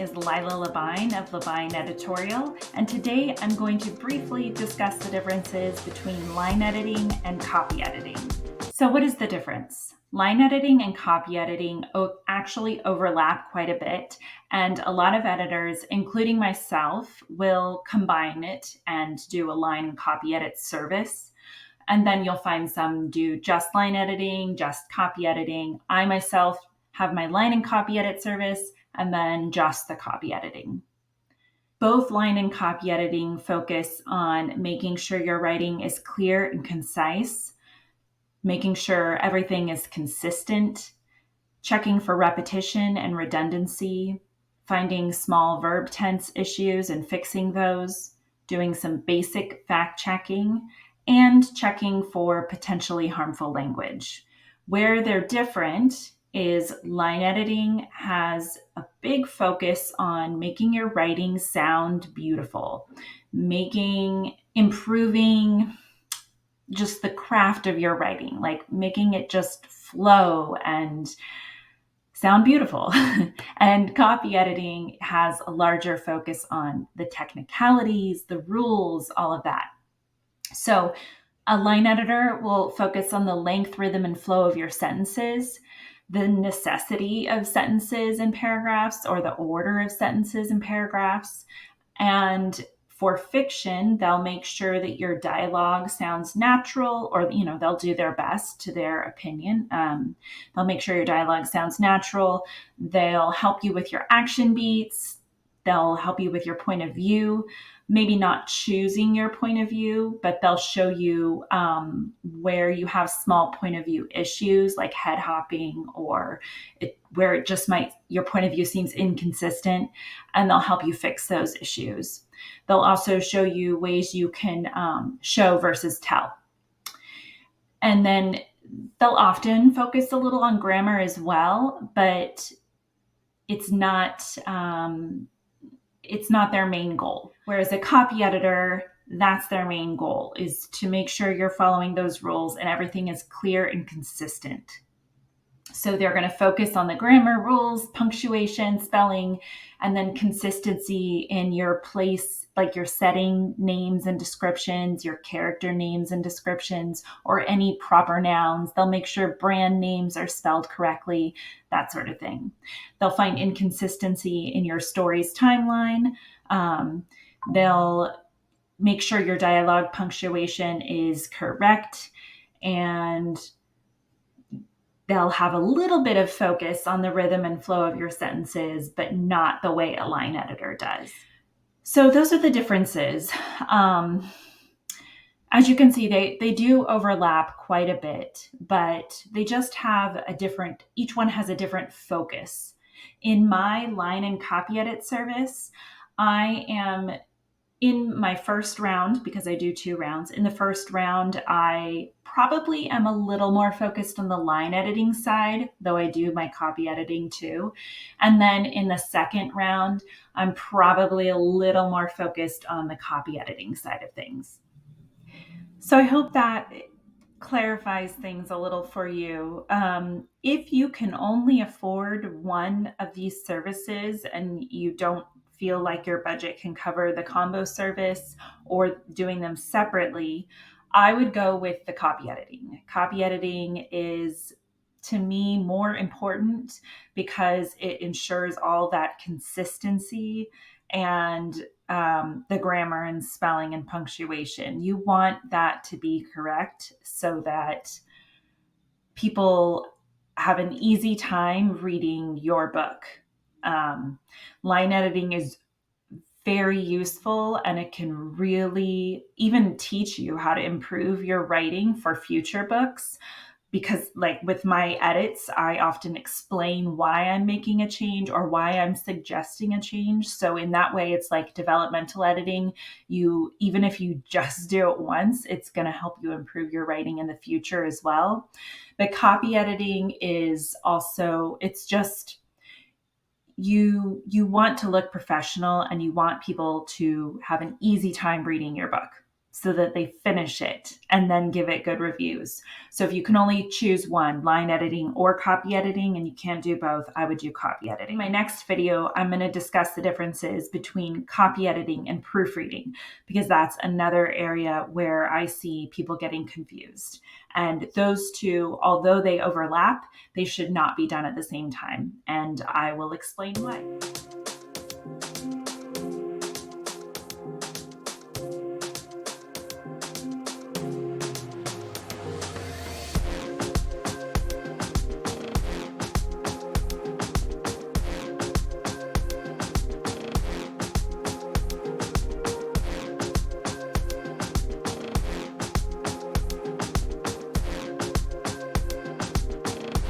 is Lila Labine of Labine Editorial, and today I'm going to briefly discuss the differences between line editing and copy editing. So what is the difference? Line editing and copy editing actually overlap quite a bit, and a lot of editors, including myself, will combine it and do a line and copy edit service. And then you'll find some do just line editing, just copy editing. I myself have my line and copy edit service, and then just the copy editing. Both line and copy editing focus on making sure your writing is clear and concise, making sure everything is consistent, checking for repetition and redundancy, finding small verb tense issues and fixing those, doing some basic fact checking, and checking for potentially harmful language. Where they're different is line editing has a big focus on making your writing sound beautiful, improving just the craft of your writing, like making it just flow and sound beautiful. And copy editing has a larger focus on the technicalities, the rules, all of that. So a line editor will focus on the length, rhythm, and flow of your sentences, the necessity of sentences and paragraphs, or the order of sentences and paragraphs. And for fiction, they'll make sure that your dialogue sounds natural, or, they'll do their best to their opinion. They'll make sure your dialogue sounds natural. They'll help you with your action beats. They'll help you with your point of view. Maybe not choosing your point of view, but they'll show you where you have small point of view issues like head hopping, or where it just your point of view seems inconsistent, and they'll help you fix those issues. They'll also show you ways you can show versus tell. And then they'll often focus a little on grammar as well, but it's not their main goal. Whereas a copy editor, that's their main goal, is to make sure you're following those rules and everything is clear and consistent. So they're going to focus on the grammar rules, punctuation, spelling, and then consistency in your place, like your setting names and descriptions, your character names and descriptions, or any proper nouns. They'll make sure brand names are spelled correctly, that sort of thing. They'll find inconsistency in your story's timeline. They'll make sure your dialogue punctuation is correct, and they'll have a little bit of focus on the rhythm and flow of your sentences, but not the way a line editor does. So those are the differences. As you can see, they do overlap quite a bit, but they just have each one has a different focus. In my line and copy edit service, I am in my first round, because I do 2 rounds. In the first round, I probably am a little more focused on the line editing side, though I do my copy editing too. And then in the second round, I'm probably a little more focused on the copy editing side of things. So I hope that clarifies things a little for you. If you can only afford one of these services and you don't feel like your budget can cover the combo service or doing them separately, I would go with the copy editing. Copy editing is, to me, more important because it ensures all that consistency and the grammar and spelling and punctuation. You want that to be correct so that people have an easy time reading your book. Line editing is very useful, and it can really even teach you how to improve your writing for future books. Because like with my edits, I often explain why I'm making a change or why I'm suggesting a change. So in that way, it's like developmental editing. Even if you just do it once, it's going to help you improve your writing in the future as well. But copy editing is also, it's just, you want to look professional and you want people to have an easy time reading your book. so that they finish it and then give it good reviews. So if you can only choose one, line editing or copy editing, and you can't do both, I would do copy editing. In my next video, I'm going to discuss the differences between copy editing and proofreading, because that's another area where I see people getting confused. And those two, although they overlap, they should not be done at the same time. And I will explain why.